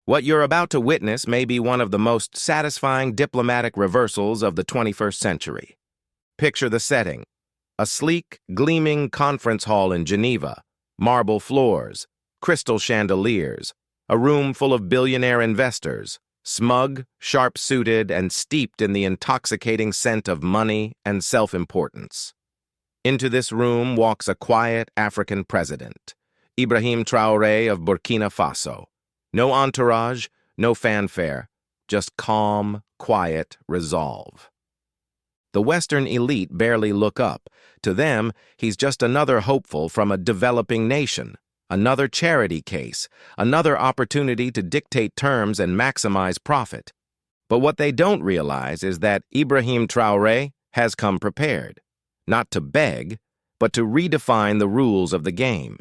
What you're about to witness may be one of the most satisfying diplomatic reversals of the 21st century. Picture the setting: a sleek, gleaming conference hall in Geneva, marble floors, crystal chandeliers, a room full of billionaire investors, smug, sharp-suited, and steeped in the intoxicating scent of money and self-importance. Into this room walks a quiet African president, Ibrahim Traoré of Burkina Faso. No entourage, no fanfare, just calm, quiet resolve. The Western elite barely look up. To them, he's just another hopeful from a developing nation, another charity case, another opportunity to dictate terms and maximize profit. But what they don't realize is that Ibrahim Traoré has come prepared, not to beg, but to redefine the rules of the game.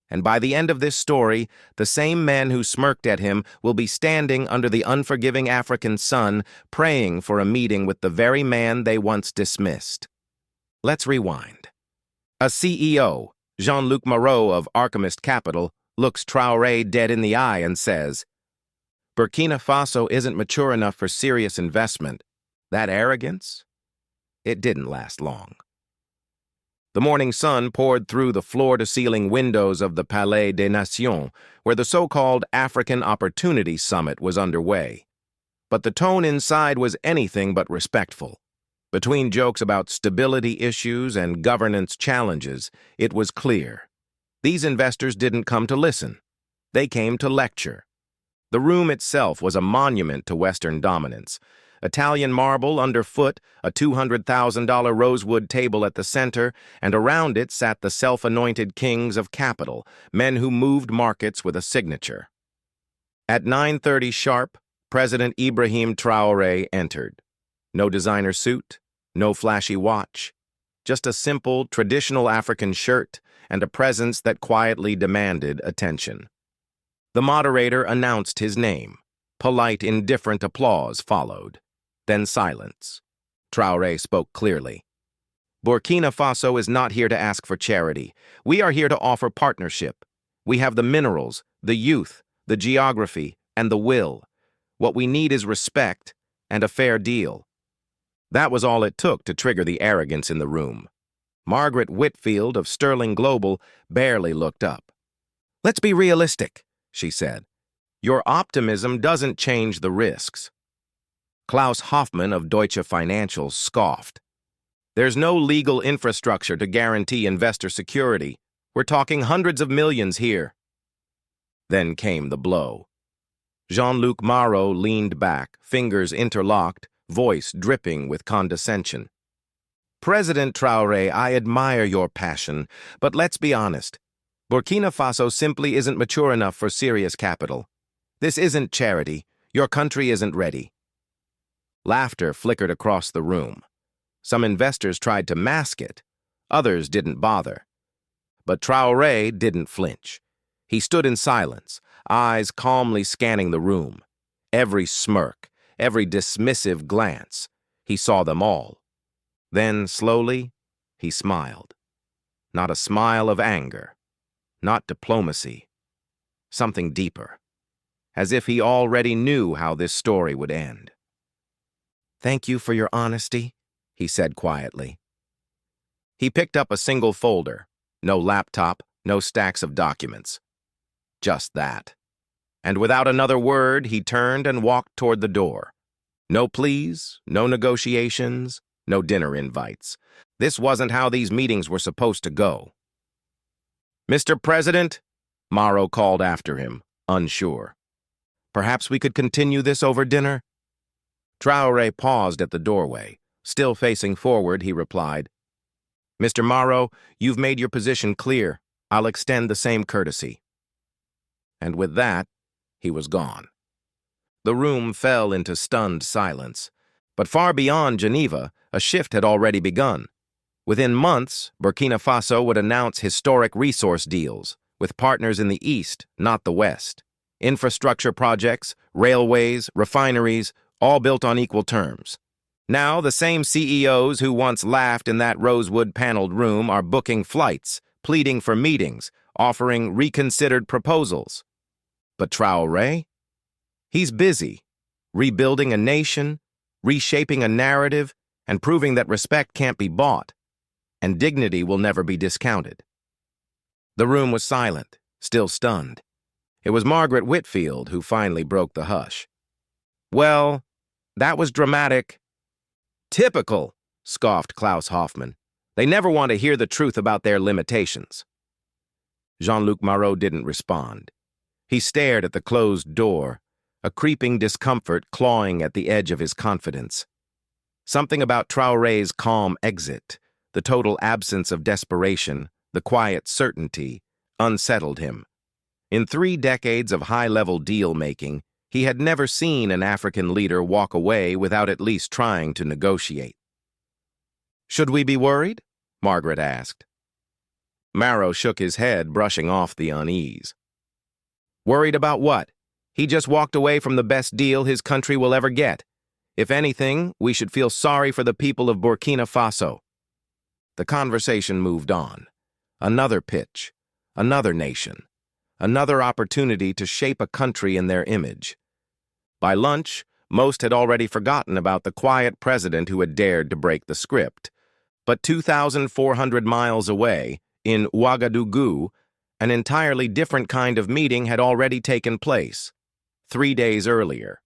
And by the end of this story, the same men who smirked at him will be standing under the unforgiving African sun, praying for a meeting with the very man they once dismissed. Let's rewind. A CEO, Jean-Luc Moreau of Archimist Capital, looks Traoré dead in the eye and says, "Burkina Faso isn't mature enough for serious investment. That arrogance?" It didn't last long. The morning sun poured through the floor-to-ceiling windows of the Palais des Nations, where the so-called African Opportunity Summit was underway. But the tone inside was anything but respectful. Between jokes about stability issues and governance challenges, it was clear. These investors didn't come to listen. They came to lecture. The room itself was a monument to Western dominance. Italian marble underfoot, a $200,000 rosewood table at the center, and around it sat the self-anointed kings of capital, men who moved markets with a signature. At 9:30 sharp, President Ibrahim Traoré entered. No designer suit, no flashy watch, just a simple, traditional African shirt and a presence that quietly demanded attention. The moderator announced his name. Polite, indifferent applause followed. Then silence. Traoré spoke clearly. "Burkina Faso is not here to ask for charity. We are here to offer partnership. We have the minerals, the youth, the geography, and the will. What we need is respect and a fair deal." That was all it took to trigger the arrogance in the room. Margaret Whitfield of Sterling Global barely looked up. "Let's be realistic," she said. "Your optimism doesn't change the risks." Klaus Hoffmann of Deutsche Financial scoffed. "There's no legal infrastructure to guarantee investor security. We're talking hundreds of millions here." Then came the blow. Jean-Luc Moreau leaned back, fingers interlocked, voice dripping with condescension. "President Traoré, I admire your passion, but let's be honest. Burkina Faso simply isn't mature enough for serious capital. This isn't charity. Your country isn't ready." Laughter flickered across the room. Some investors tried to mask it. Others didn't bother. But Traoré didn't flinch. He stood in silence, eyes calmly scanning the room. Every smirk, every dismissive glance, he saw them all. Then, slowly, he smiled. Not a smile of anger, not diplomacy, something deeper, as if he already knew how this story would end. "Thank you for your honesty," he said quietly. He picked up a single folder. No laptop, no stacks of documents. Just that. And without another word, he turned and walked toward the door. No pleas, no negotiations, no dinner invites. This wasn't how these meetings were supposed to go. "Mr. President," Moreau called after him, unsure. "Perhaps we could continue this over dinner?" Traoré paused at the doorway. Still facing forward, he replied, "Mr. Moreau, you've made your position clear. I'll extend the same courtesy." And with that, he was gone. The room fell into stunned silence. But far beyond Geneva, a shift had already begun. Within months, Burkina Faso would announce historic resource deals with partners in the East, not the West. Infrastructure projects, railways, refineries, all built on equal terms. Now, the same CEOs who once laughed in that rosewood-paneled room are booking flights, pleading for meetings, offering reconsidered proposals. But Traoré? He's busy, rebuilding a nation, reshaping a narrative, and proving that respect can't be bought, and dignity will never be discounted. The room was silent, still stunned. It was Margaret Whitfield who finally broke the hush. "Well, that was dramatic." "Typical," scoffed Klaus Hoffmann. "They never want to hear the truth about their limitations." Jean-Luc Marot didn't respond. He stared at the closed door, a creeping discomfort clawing at the edge of his confidence. Something about Traoré's calm exit, the total absence of desperation, the quiet certainty, unsettled him. In 3 decades of high-level deal-making, he had never seen an African leader walk away without at least trying to negotiate. "Should we be worried?" Margaret asked. Marot shook his head, brushing off the unease. "Worried about what? He just walked away from the best deal his country will ever get. If anything, we should feel sorry for the people of Burkina Faso." The conversation moved on. Another pitch, another nation, another opportunity to shape a country in their image. By lunch, most had already forgotten about the quiet president who had dared to break the script. But 2,400 miles away, in Ouagadougou, an entirely different kind of meeting had already taken place, 3 days earlier.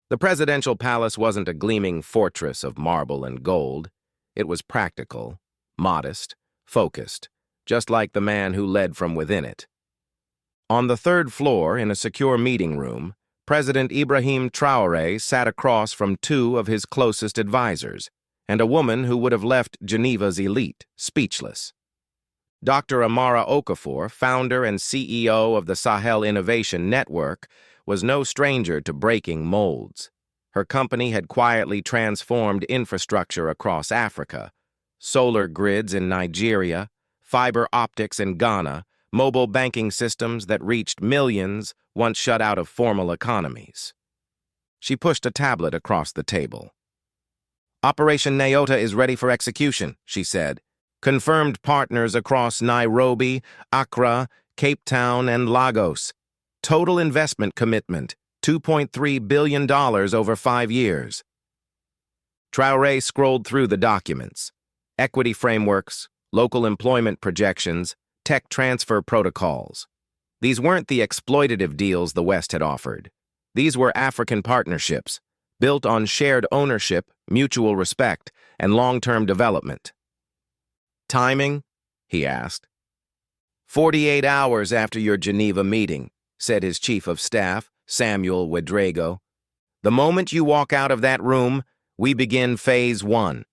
The presidential palace wasn't a gleaming fortress of marble and gold. It was practical, modest, focused, just like the man who led from within it. On the 3rd floor, in a secure meeting room, President Ibrahim Traoré sat across from 2 of his closest advisors, and a woman who would have left Geneva's elite speechless. Dr. Amara Okafor, founder and CEO of the Sahel Innovation Network, was no stranger to breaking molds. Her company had quietly transformed infrastructure across Africa: solar grids in Nigeria, fiber optics in Ghana, mobile banking systems that reached millions once shut out of formal economies. She pushed a tablet across the table. "Operation Nyota is ready for execution," she said. "Confirmed partners across Nairobi, Accra, Cape Town, and Lagos. Total investment commitment, $2.3 billion over 5 years. Traoré scrolled through the documents. Equity frameworks, local employment projections, tech transfer protocols. These weren't the exploitative deals the West had offered. These were African partnerships, built on shared ownership, mutual respect, and long-term development. "Timing?" he asked. 48 hours after your Geneva meeting," said his chief of staff, Samuel Ouedraogo. "The moment you walk out of that room, we begin phase 1.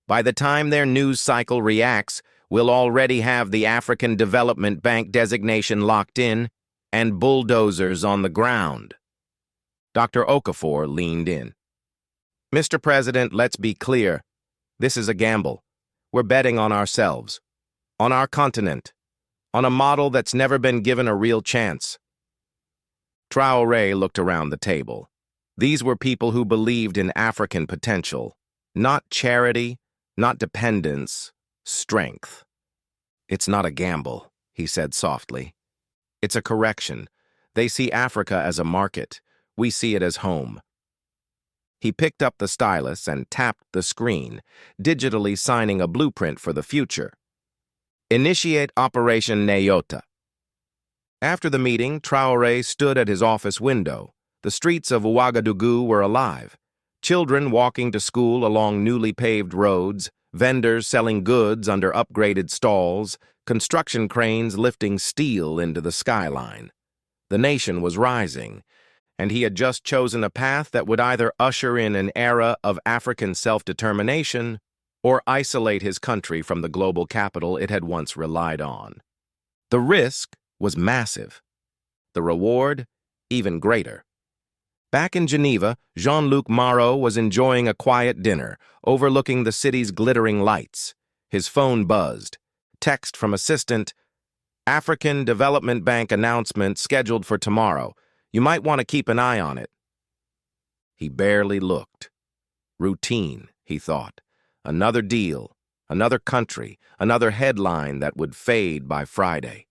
By the time their news cycle reacts, we'll already have the African Development Bank designation locked in and bulldozers on the ground." Dr. Okafor leaned in. "Mr. President, let's be clear. This is a gamble. We're betting on ourselves, on our continent, on a model that's never been given a real chance." Traoré looked around the table. These were people who believed in African potential, not charity, not dependence, strength. "It's not a gamble," he said softly. "It's a correction. They see Africa as a market. We see it as home." He picked up the stylus and tapped the screen, digitally signing a blueprint for the future. "Initiate Operation Nyota." After the meeting, Traoré stood at his office window. The streets of Ouagadougou were alive. Children walking to school along newly paved roads, vendors selling goods under upgraded stalls, construction cranes lifting steel into the skyline. The nation was rising, and he had just chosen a path that would either usher in an era of African self-determination or isolate his country from the global capital it had once relied on. The risk was massive. The reward, even greater. Back in Geneva, Jean-Luc Marot was enjoying a quiet dinner, overlooking the city's glittering lights. His phone buzzed. Text from assistant: "African Development Bank announcement scheduled for tomorrow. You might want to keep an eye on it." He barely looked. Routine, he thought. Another deal, another country, another headline that would fade by Friday.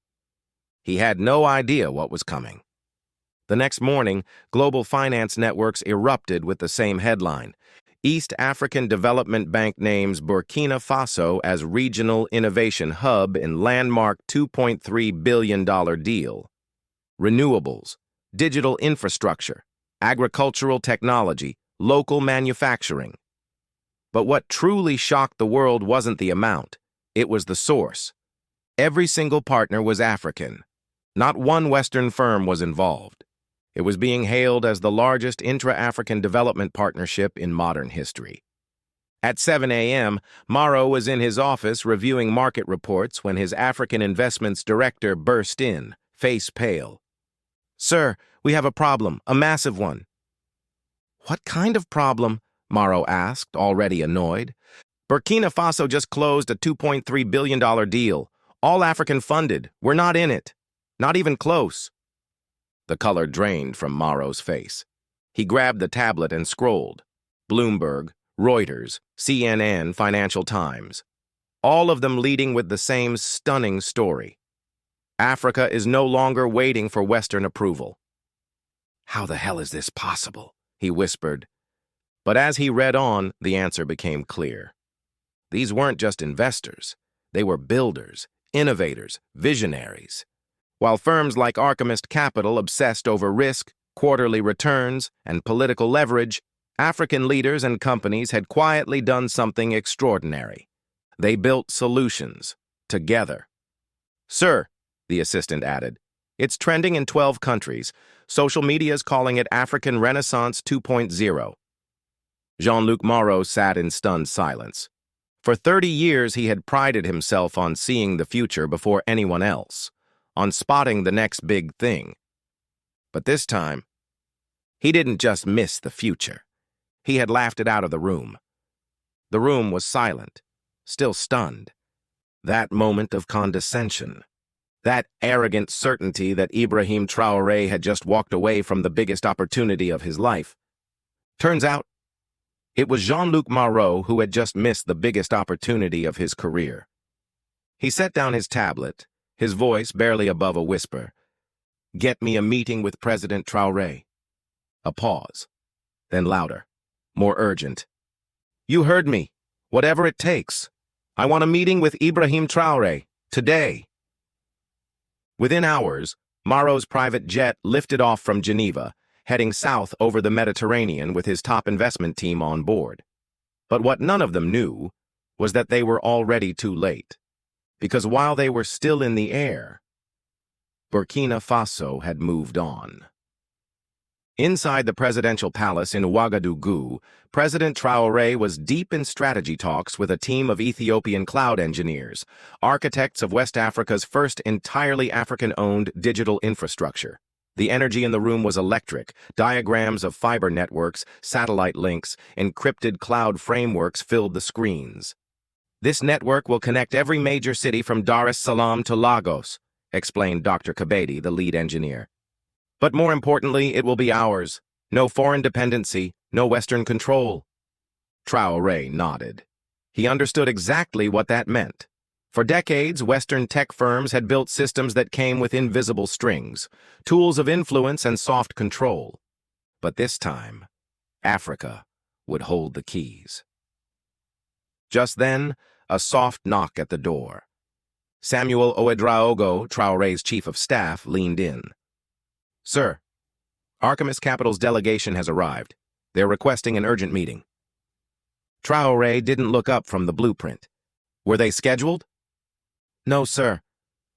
He had no idea what was coming. The next morning, global finance networks erupted with the same headline. East African Development Bank names Burkina Faso as regional innovation hub in landmark $2.3 billion deal. Renewables, digital infrastructure, agricultural technology, local manufacturing. But what truly shocked the world wasn't the amount, it was the source. Every single partner was African. Not one Western firm was involved. It was being hailed as the largest intra-African development partnership in modern history. At 7 a.m., Morrow was in his office reviewing market reports when his African investments director burst in, face pale. "Sir, we have a problem, a massive one." "What kind of problem?" Morrow asked, already annoyed. "Burkina Faso just closed a $2.3 billion deal. All African funded. We're not in it. Not even close." The color drained from Morrow's face. He grabbed the tablet and scrolled. Bloomberg, Reuters, CNN, Financial Times. All of them leading with the same stunning story. Africa is no longer waiting for Western approval. "How the hell is this possible?" he whispered. But as he read on, the answer became clear. These weren't just investors. They were builders, innovators, visionaries. While firms like Archimist Capital obsessed over risk, quarterly returns, and political leverage, African leaders and companies had quietly done something extraordinary. They built solutions, together. "Sir," the assistant added, "it's trending in 12 countries. Social media is calling it African Renaissance 2.0. Jean-Luc Morrow sat in stunned silence. For 30 years, he had prided himself on seeing the future before anyone else, on spotting the next big thing. But this time, he didn't just miss the future. He had laughed it out of the room. The room was silent, still stunned. That moment of condescension, that arrogant certainty that Ibrahim Traoré had just walked away from the biggest opportunity of his life. Turns out, it was Jean-Luc Morrow who had just missed the biggest opportunity of his career. He set down his tablet, his voice barely above a whisper. "Get me a meeting with President Traoré." A pause, then louder, more urgent. "You heard me. Whatever it takes. I want a meeting with Ibrahim Traoré, today." Within hours, Morrow's private jet lifted off from Geneva, heading south over the Mediterranean with his top investment team on board. But what none of them knew was that they were already too late. Because while they were still in the air, Burkina Faso had moved on. Inside the presidential palace in Ouagadougou, President Traoré was deep in strategy talks with a team of Ethiopian cloud engineers, architects of West Africa's first entirely African-owned digital infrastructure. The energy in the room was electric. Diagrams of fiber networks, satellite links, encrypted cloud frameworks filled the screens. "This network will connect every major city from Dar es Salaam to Lagos," explained Dr. Kabedi, the lead engineer. "But more importantly, it will be ours. No foreign dependency, no Western control." Traoré nodded. He understood exactly what that meant. For decades, Western tech firms had built systems that came with invisible strings, tools of influence and soft control. But this time, Africa would hold the keys. Just then, a soft knock at the door. Samuel Ouedraogo, Traoré's chief of staff, leaned in. "Sir, Archimist Capital's delegation has arrived. They're requesting an urgent meeting." Traoré didn't look up from the blueprint. "Were they scheduled?" "No, sir.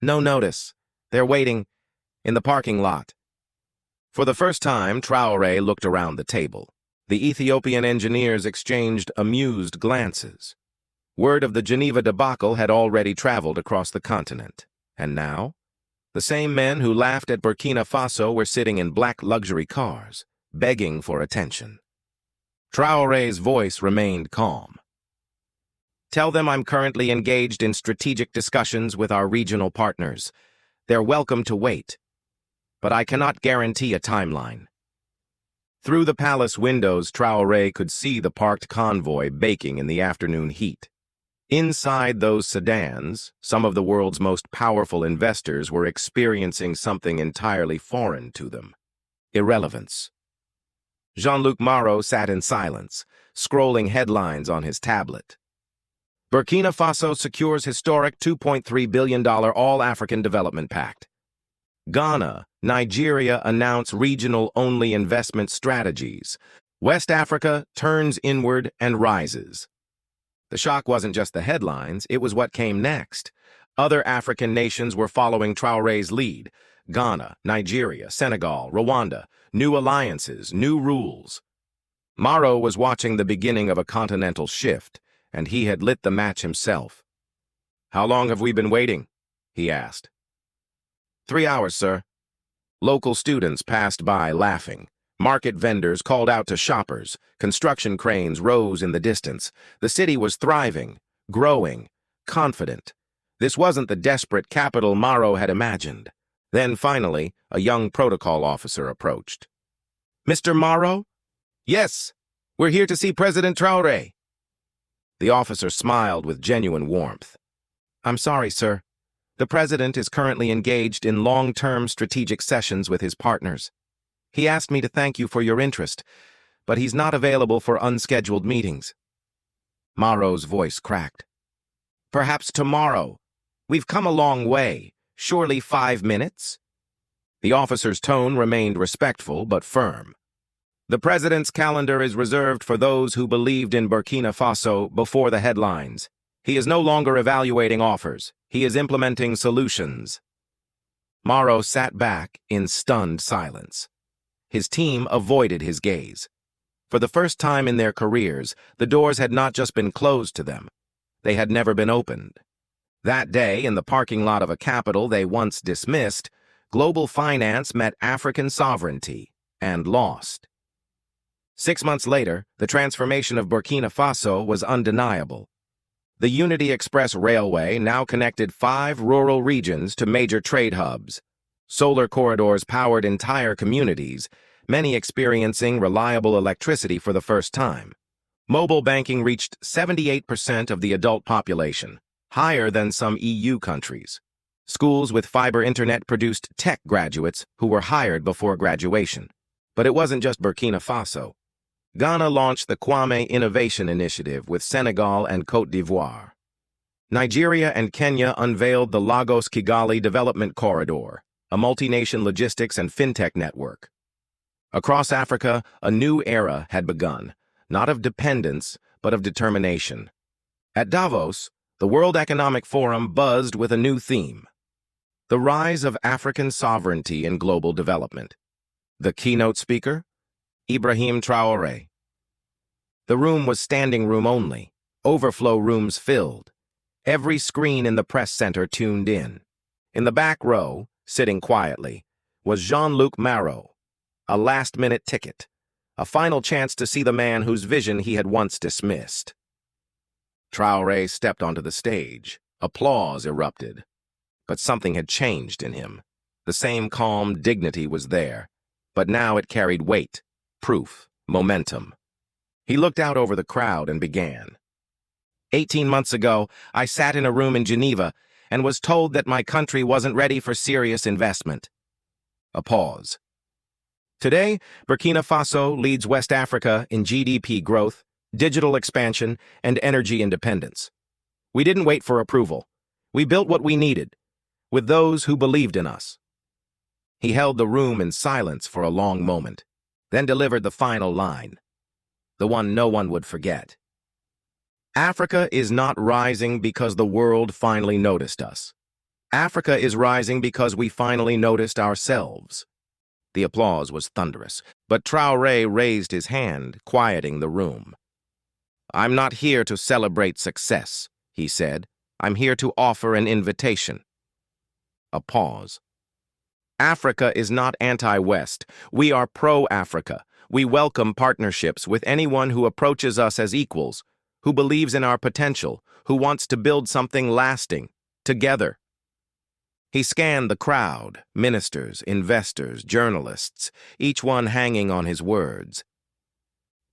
No notice. They're waiting in the parking lot." For the first time, Traoré looked around the table. The Ethiopian engineers exchanged amused glances. Word of the Geneva debacle had already traveled across the continent. And now, the same men who laughed at Burkina Faso were sitting in black luxury cars, begging for attention. Traoré's voice remained calm. "Tell them I'm currently engaged in strategic discussions with our regional partners. They're welcome to wait. But I cannot guarantee a timeline." Through the palace windows, Traoré could see the parked convoy baking in the afternoon heat. Inside those sedans, some of the world's most powerful investors were experiencing something entirely foreign to them. irrelevance. Jean-Luc Marot sat in silence, scrolling headlines on his tablet. Burkina Faso secures historic $2.3 billion All-African Development Pact. Ghana, Nigeria announce regional-only investment strategies. West Africa turns inward and rises. The shock wasn't just the headlines, it was what came next. Other African nations were following Traoré's lead. Ghana, Nigeria, Senegal, Rwanda. New alliances, new rules. Marot was watching the beginning of a continental shift, and he had lit the match himself. "How long have we been waiting?" he asked. 3 hours, sir." Local students passed by laughing. Market vendors called out to shoppers. Construction cranes rose in the distance. The city was thriving, growing, confident. This wasn't the desperate capital Marot had imagined. Then, finally, a young protocol officer approached. "Mr. Marot?" "Yes, we're here to see President Traoré." The officer smiled with genuine warmth. "I'm sorry, sir. The president is currently engaged in long-term strategic sessions with his partners. He asked me to thank you for your interest, but he's not available for unscheduled meetings." Marot's voice cracked. "Perhaps tomorrow. We've come a long way. Surely 5 minutes?" The officer's tone remained respectful but firm. "The president's calendar is reserved for those who believed in Burkina Faso before the headlines. He is no longer evaluating offers. He is implementing solutions." Marot sat back in stunned silence. His team avoided his gaze. For the first time in their careers, the doors had not just been closed to them. They had never been opened. That day, in the parking lot of a capital they once dismissed, global finance met African sovereignty and lost. 6 months later, the transformation of Burkina Faso was undeniable. The Unity Express Railway now connected 5 rural regions to major trade hubs. Solar corridors powered entire communities, many experiencing reliable electricity for the first time. Mobile banking reached 78% of the adult population, higher than some EU countries. Schools with fiber internet produced tech graduates who were hired before graduation. But it wasn't just Burkina Faso. Ghana launched the Kwame Innovation Initiative with Senegal and Côte d'Ivoire. Nigeria and Kenya unveiled the Lagos-Kigali Development Corridor, a multi-nation logistics and fintech network. Across Africa, a new era had begun, not of dependence, but of determination. At Davos, the World Economic Forum buzzed with a new theme: the rise of African sovereignty in global development. The keynote speaker? Ibrahim Traoré. The room was standing room only, overflow rooms filled. Every screen in the press center tuned in. In the back row, sitting quietly, was Jean-Luc Marot, a last-minute ticket, a final chance to see the man whose vision he had once dismissed. Traoré stepped onto the stage. Applause erupted. But something had changed in him. The same calm dignity was there, but now it carried weight, proof, momentum. He looked out over the crowd and began. 18 months ago, I sat in a room in Geneva and was told that my country wasn't ready for serious investment. A pause. Today, Burkina Faso leads West Africa in GDP growth, digital expansion, and energy independence. We didn't wait for approval. We built what we needed, with those who believed in us. He held the room in silence for a long moment, then delivered the final line, the one no one would forget. Africa is not rising because the world finally noticed us. Africa is rising because we finally noticed ourselves. The applause was thunderous, but Traoré raised his hand, quieting the room. I'm not here to celebrate success, he said. I'm here to offer an invitation. A pause. Africa is not anti-West. We are pro-Africa. We welcome partnerships with anyone who approaches us as equals, who believes in our potential, who wants to build something lasting, together. He scanned the crowd, ministers, investors, journalists, each one hanging on his words.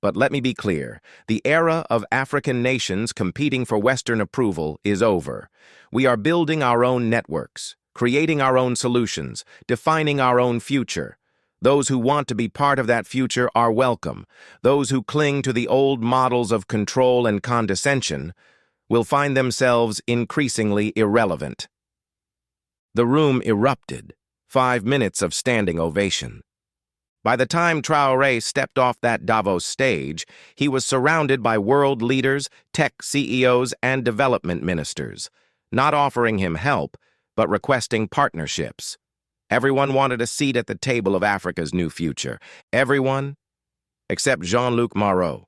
But let me be clear, the era of African nations competing for Western approval is over. We are building our own networks, creating our own solutions, defining our own future. Those who want to be part of that future are welcome. Those who cling to the old models of control and condescension will find themselves increasingly irrelevant. The room erupted. 5 minutes of standing ovation. By the time Traoré stepped off that Davos stage, he was surrounded by world leaders, tech CEOs, and development ministers, not offering him help, but requesting partnerships. Everyone wanted a seat at the table of Africa's new future. Everyone except Jean-Luc Marot.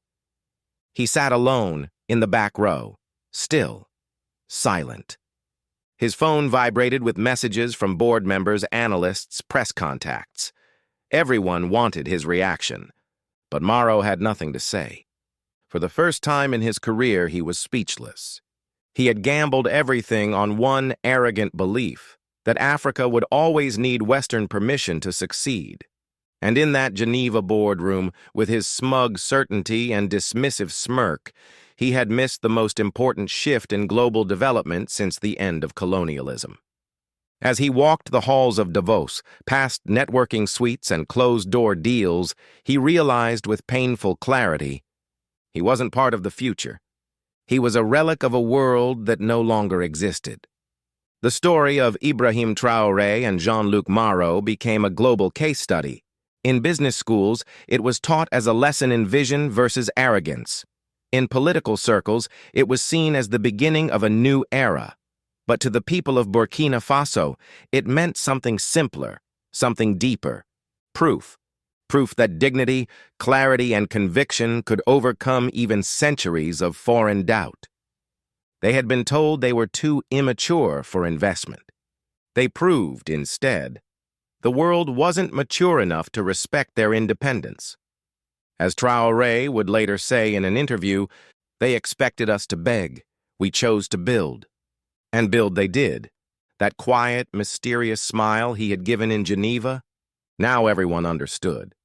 He sat alone in the back row, still, silent. His phone vibrated with messages from board members, analysts, press contacts. Everyone wanted his reaction, but Marot had nothing to say. For the first time in his career, he was speechless. He had gambled everything on one arrogant belief, that Africa would always need Western permission to succeed. And in that Geneva boardroom, with his smug certainty and dismissive smirk, he had missed the most important shift in global development since the end of colonialism. As he walked the halls of Davos, past networking suites and closed-door deals, he realized with painful clarity he wasn't part of the future. He was a relic of a world that no longer existed. The story of Ibrahim Traoré and Jean-Luc Marot became a global case study. In business schools, it was taught as a lesson in vision versus arrogance. In political circles, it was seen as the beginning of a new era. But to the people of Burkina Faso, it meant something simpler, something deeper. Proof. Proof that dignity, clarity, and conviction could overcome even centuries of foreign doubt. They had been told they were too immature for investment. They proved, instead, the world wasn't mature enough to respect their independence. As Traoré would later say in an interview, they expected us to beg. We chose to build. And build they did. That quiet, mysterious smile he had given in Geneva, now everyone understood.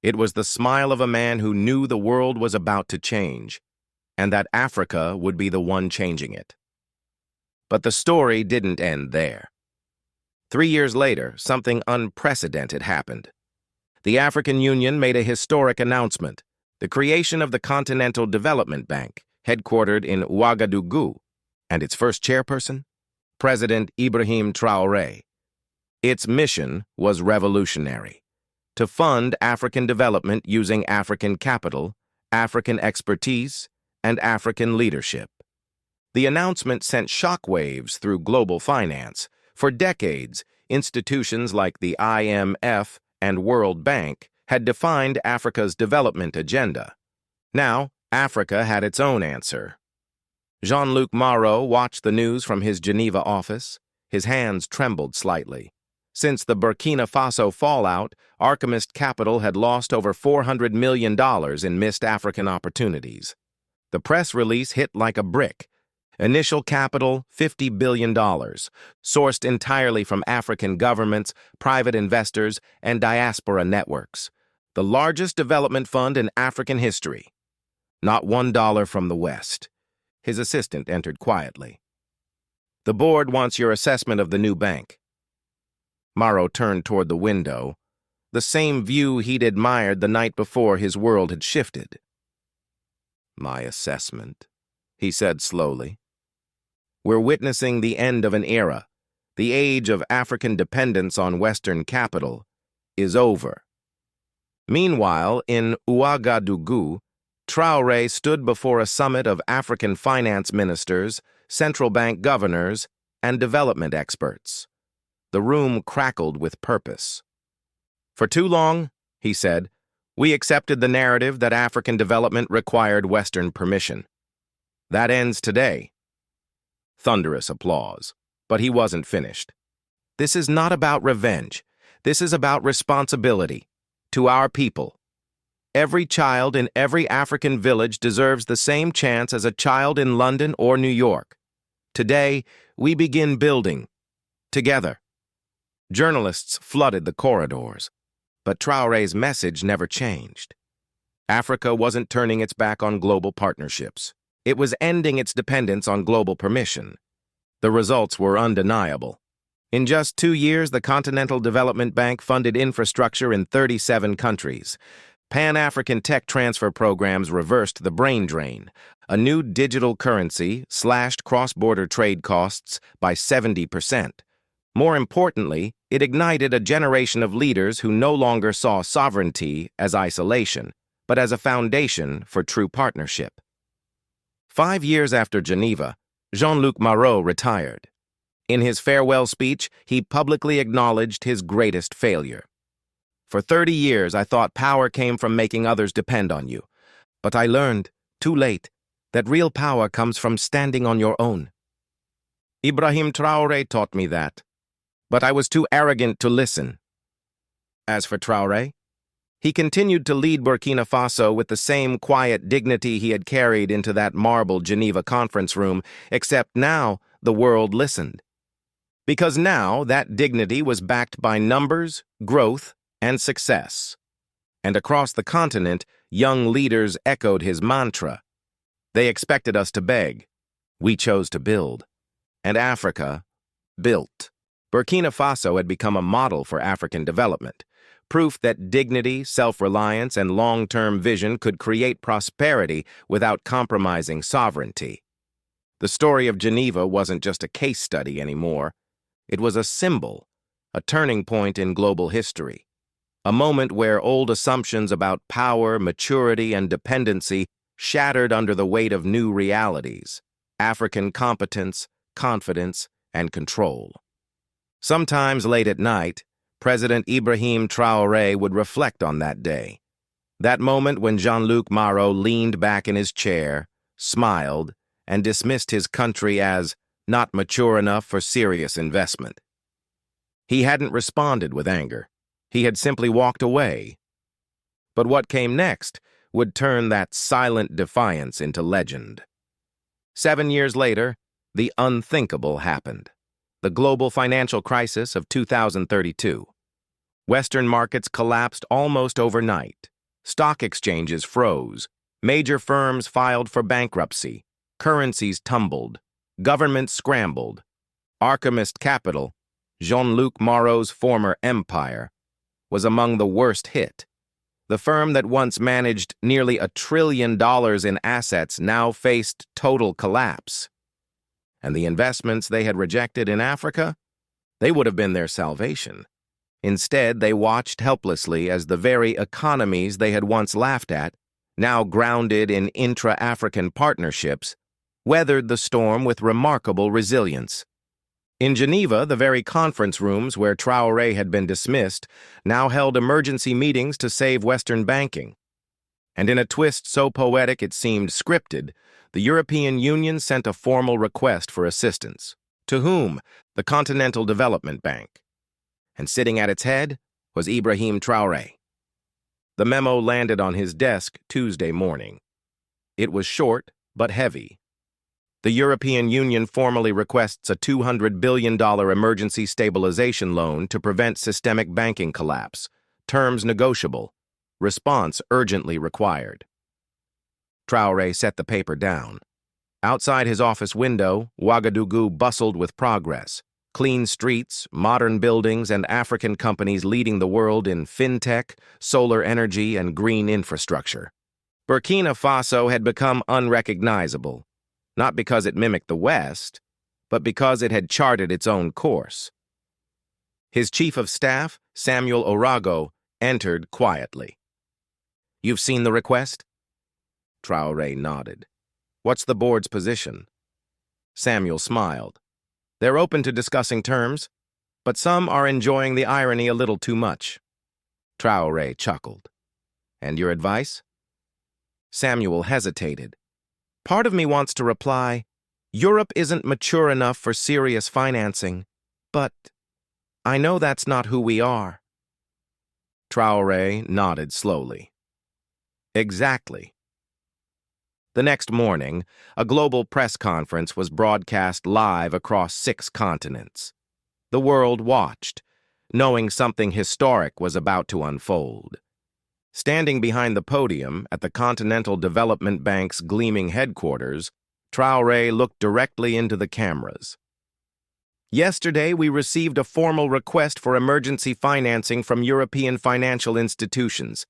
It was the smile of a man who knew the world was about to change, and that Africa would be the one changing it. But the story didn't end there. 3 years later, something unprecedented happened. The African Union made a historic announcement, the creation of the Continental Development Bank, headquartered in Ouagadougou, and its first chairperson, President Ibrahim Traoré. Its mission was revolutionary: to fund African development using African capital, African expertise, and African leadership. The announcement sent shockwaves through global finance. For decades, institutions like the IMF and World Bank had defined Africa's development agenda. Now, Africa had its own answer. Jean-Luc Marot watched the news from his Geneva office. His hands trembled slightly. Since the Burkina Faso fallout, Archimist Capital had lost over $400 million in missed African opportunities. The press release hit like a brick. Initial capital, $50 billion, sourced entirely from African governments, private investors, and diaspora networks. The largest development fund in African history. Not $1 from the West. His assistant entered quietly. The board wants your assessment of the new bank. Marot turned toward the window, the same view he'd admired the night before his world had shifted. My assessment, he said slowly. We're witnessing the end of an era. The age of African dependence on Western capital is over. Meanwhile, in Ouagadougou, Traoré stood before a summit of African finance ministers, central bank governors, and development experts. The room crackled with purpose. For too long, he said, we accepted the narrative that African development required Western permission. That ends today. Thunderous applause. But he wasn't finished. This is not about revenge. This is about responsibility to our people. Every child in every African village deserves the same chance as a child in London or New York. Today, we begin building. Together. Journalists flooded the corridors, but Traoré's message never changed. Africa wasn't turning its back on global partnerships. It was ending its dependence on global permission. The results were undeniable. In just 2 years, the Continental Development Bank funded infrastructure in 37 countries. Pan-African tech transfer programs reversed the brain drain. A new digital currency slashed cross-border trade costs by 70%. More importantly, it ignited a generation of leaders who no longer saw sovereignty as isolation, but as a foundation for true partnership. 5 years after Geneva, Jean-Luc Marot retired. In his farewell speech, he publicly acknowledged his greatest failure. For 30 years, I thought power came from making others depend on you. But I learned, too late, that real power comes from standing on your own. Ibrahim Traoré taught me that. But I was too arrogant to listen. As for Traoré, he continued to lead Burkina Faso with the same quiet dignity he had carried into that marble Geneva conference room, except now the world listened. Because now that dignity was backed by numbers, growth, and success. And across the continent, young leaders echoed his mantra. They expected us to beg. We chose to build. And Africa built. Burkina Faso had become a model for African development, proof that dignity, self-reliance, and long-term vision could create prosperity without compromising sovereignty. The story of Geneva wasn't just a case study anymore. It was a symbol, a turning point in global history, a moment where old assumptions about power, maturity, and dependency shattered under the weight of new realities: African competence, confidence, and control. Sometimes late at night, President Ibrahim Traoré would reflect on that day, that moment when Jean-Luc Marot leaned back in his chair, smiled, and dismissed his country as not mature enough for serious investment. He hadn't responded with anger. He had simply walked away. But what came next would turn that silent defiance into legend. 7 years later, the unthinkable happened. The global financial crisis of 2032. Western markets collapsed almost overnight. Stock exchanges froze. Major firms filed for bankruptcy. Currencies tumbled. Governments scrambled. Archimist Capital, Jean-Luc Marot's former empire, was among the worst hit. The firm that once managed nearly $1 trillion in assets now faced total collapse. And the investments they had rejected in Africa? They would have been their salvation. Instead, they watched helplessly as the very economies they had once laughed at, now grounded in intra-African partnerships, weathered the storm with remarkable resilience. In Geneva, the very conference rooms where Traoré had been dismissed now held emergency meetings to save Western banking. And in a twist so poetic it seemed scripted, the European Union sent a formal request for assistance. To whom? The Continental Development Bank. And sitting at its head was Ibrahim Traoré. The memo landed on his desk Tuesday morning. It was short but heavy. The European Union formally requests a $200 billion emergency stabilization loan to prevent systemic banking collapse. Terms negotiable. Response urgently required. Traoré set the paper down. Outside his office window, Ouagadougou bustled with progress. Clean streets, modern buildings, and African companies leading the world in fintech, solar energy, and green infrastructure. Burkina Faso had become unrecognizable, not because it mimicked the West, but because it had charted its own course. His chief of staff, Samuel Orago, entered quietly. "You've seen the request?" Traoré nodded. "What's the board's position?" Samuel smiled. "They're open to discussing terms, but some are enjoying the irony a little too much." Traoré chuckled. "And your advice?" Samuel hesitated. Part of me wants to reply, Europe isn't mature enough for serious financing, but I know that's not who we are. Traoré nodded slowly. Exactly. The next morning, a global press conference was broadcast live across 6 continents. The world watched, knowing something historic was about to unfold. Standing behind the podium at the Continental Development Bank's gleaming headquarters, Traoré looked directly into the cameras. Yesterday, we received a formal request for emergency financing from European financial institutions.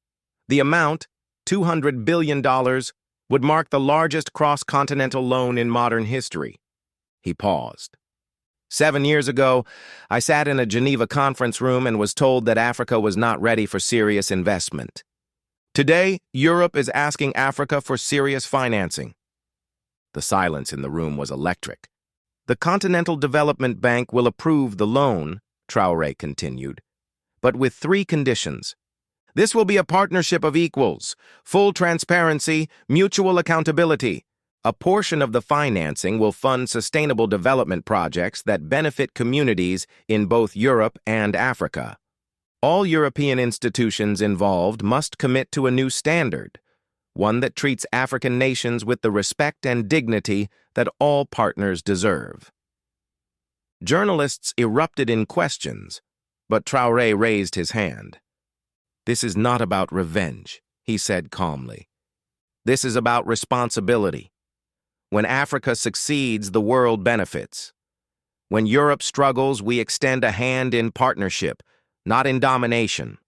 The amount, $200 billion, would mark the largest cross-continental loan in modern history. He paused. 7 years ago, I sat in a Geneva conference room and was told that Africa was not ready for serious investment. Today, Europe is asking Africa for serious financing. The silence in the room was electric. The Continental Development Bank will approve the loan, Traoré continued, but with 3 conditions. This will be a partnership of equals, full transparency, mutual accountability. A portion of the financing will fund sustainable development projects that benefit communities in both Europe and Africa. All European institutions involved must commit to a new standard, one that treats African nations with the respect and dignity that all partners deserve. Journalists erupted in questions, but Traoré raised his hand. "This is not about revenge," he said calmly. "This is about responsibility. When Africa succeeds, the world benefits. When Europe struggles, we extend a hand in partnership, not in domination."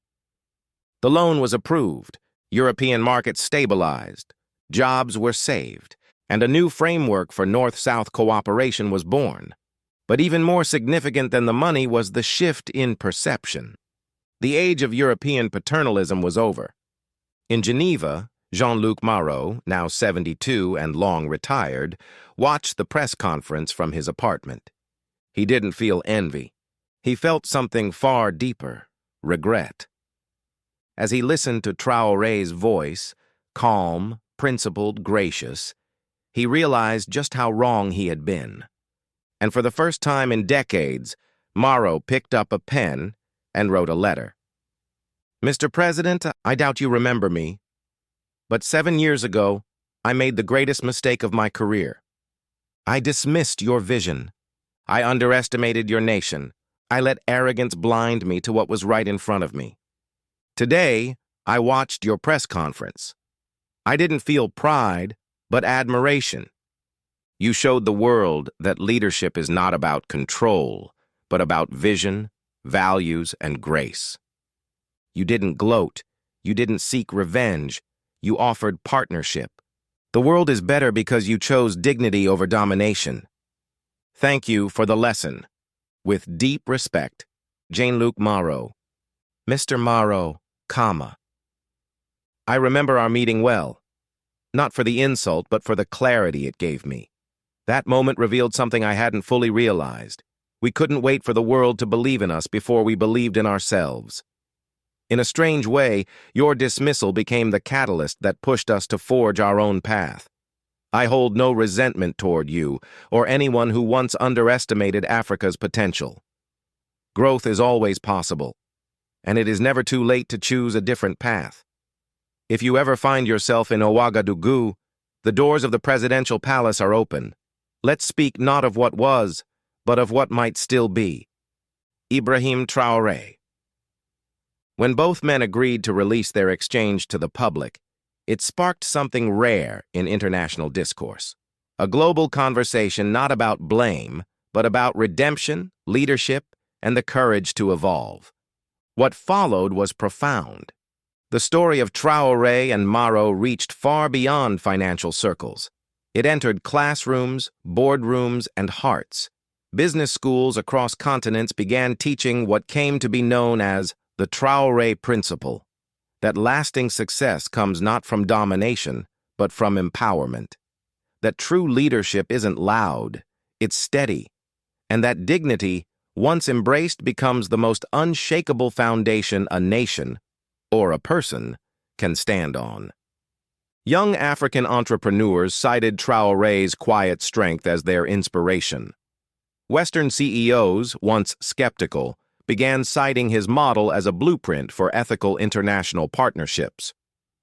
The loan was approved, European markets stabilized, jobs were saved, and a new framework for North-South cooperation was born. But even more significant than the money was the shift in perception. The age of European paternalism was over. In Geneva, Jean-Luc Marot, now 72 and long retired, watched the press conference from his apartment. He didn't feel envy. He felt something far deeper, regret. As he listened to Traoré's voice, calm, principled, gracious, he realized just how wrong he had been. And for the first time in decades, Marot picked up a pen and wrote a letter. "Mr. President, I doubt you remember me, but 7 years ago, I made the greatest mistake of my career. I dismissed your vision. I underestimated your nation. I let arrogance blind me to what was right in front of me. Today, I watched your press conference. I didn't feel pride, but admiration. You showed the world that leadership is not about control, but about vision, values, and grace. You didn't gloat. You didn't seek revenge. You offered partnership. The world is better because you chose dignity over domination. Thank you for the lesson. With deep respect, Jean-Luc Marot." "Mr. Marot, comma. I remember our meeting well. Not for the insult, but for the clarity it gave me. That moment revealed something I hadn't fully realized. We couldn't wait for the world to believe in us before we believed in ourselves. In a strange way, your dismissal became the catalyst that pushed us to forge our own path. I hold no resentment toward you or anyone who once underestimated Africa's potential. Growth is always possible, and it is never too late to choose a different path. If you ever find yourself in Ouagadougou, the doors of the presidential palace are open. Let's speak not of what was, but of what might still be." Ibrahim Traoré. When both men agreed to release their exchange to the public, it sparked something rare in international discourse. A global conversation not about blame, but about redemption, leadership, and the courage to evolve. What followed was profound. The story of Traoré and Marot reached far beyond financial circles. It entered classrooms, boardrooms, and hearts. Business schools across continents began teaching what came to be known as the Traoré principle, that lasting success comes not from domination, but from empowerment, that true leadership isn't loud, it's steady, and that dignity, once embraced, becomes the most unshakable foundation a nation, or a person, can stand on. Young African entrepreneurs cited Traoré's quiet strength as their inspiration. Western CEOs, once skeptical, began citing his model as a blueprint for ethical international partnerships.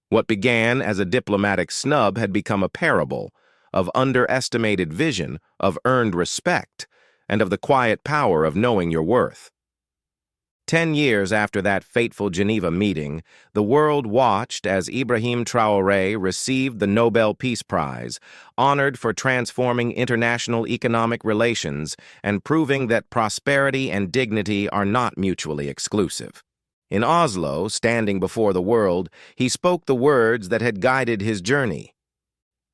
What began as a diplomatic snub had become a parable of underestimated vision, of earned respect, and of the quiet power of knowing your worth. 10 years after that fateful Geneva meeting, the world watched as Ibrahim Traoré received the Nobel Peace Prize, honored for transforming international economic relations and proving that prosperity and dignity are not mutually exclusive. In Oslo, standing before the world, he spoke the words that had guided his journey.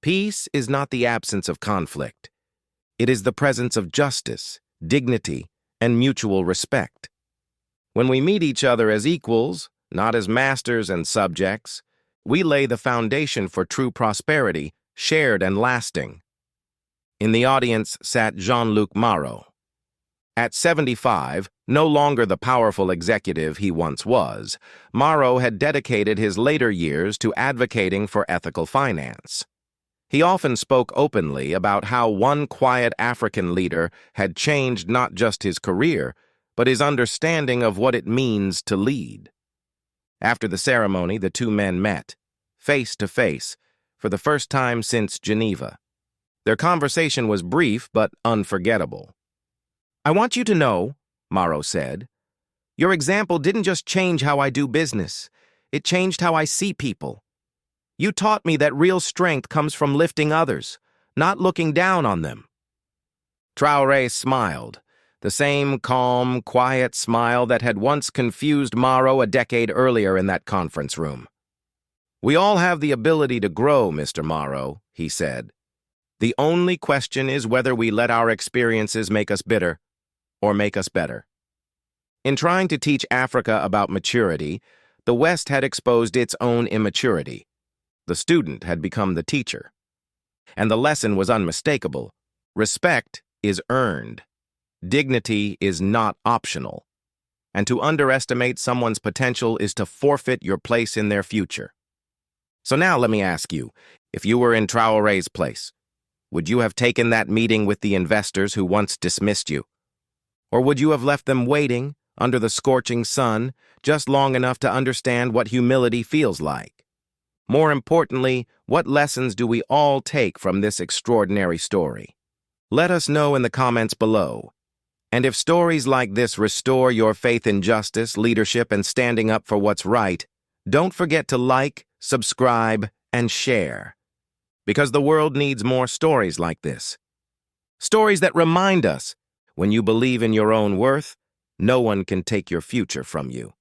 Peace is not the absence of conflict. It is the presence of justice, dignity, and mutual respect. When we meet each other as equals, not as masters and subjects, we lay the foundation for true prosperity, shared and lasting. In the audience sat Jean-Luc Marot. At 75, no longer the powerful executive he once was, Marot had dedicated his later years to advocating for ethical finance. He often spoke openly about how one quiet African leader had changed not just his career, but his understanding of what it means to lead. After the ceremony, the two men met, face to face, for the first time since Geneva. Their conversation was brief but unforgettable. "I want you to know," Marot said, "your example didn't just change how I do business, it changed how I see people. You taught me that real strength comes from lifting others, not looking down on them." Traoré smiled, the same calm, quiet smile that had once confused Marot a decade earlier in that conference room. "We all have the ability to grow, Mr. Marot," he said. "The only question is whether we let our experiences make us bitter or make us better." In trying to teach Africa about maturity, the West had exposed its own immaturity. The student had become the teacher. And the lesson was unmistakable. Respect is earned. Dignity is not optional. And to underestimate someone's potential is to forfeit your place in their future. So now let me ask you, if you were in Traoré's place, would you have taken that meeting with the investors who once dismissed you? Or would you have left them waiting under the scorching sun just long enough to understand what humility feels like? More importantly, what lessons do we all take from this extraordinary story? Let us know in the comments below. And if stories like this restore your faith in justice, leadership, and standing up for what's right, don't forget to like, subscribe, and share. Because the world needs more stories like this. Stories that remind us, when you believe in your own worth, no one can take your future from you.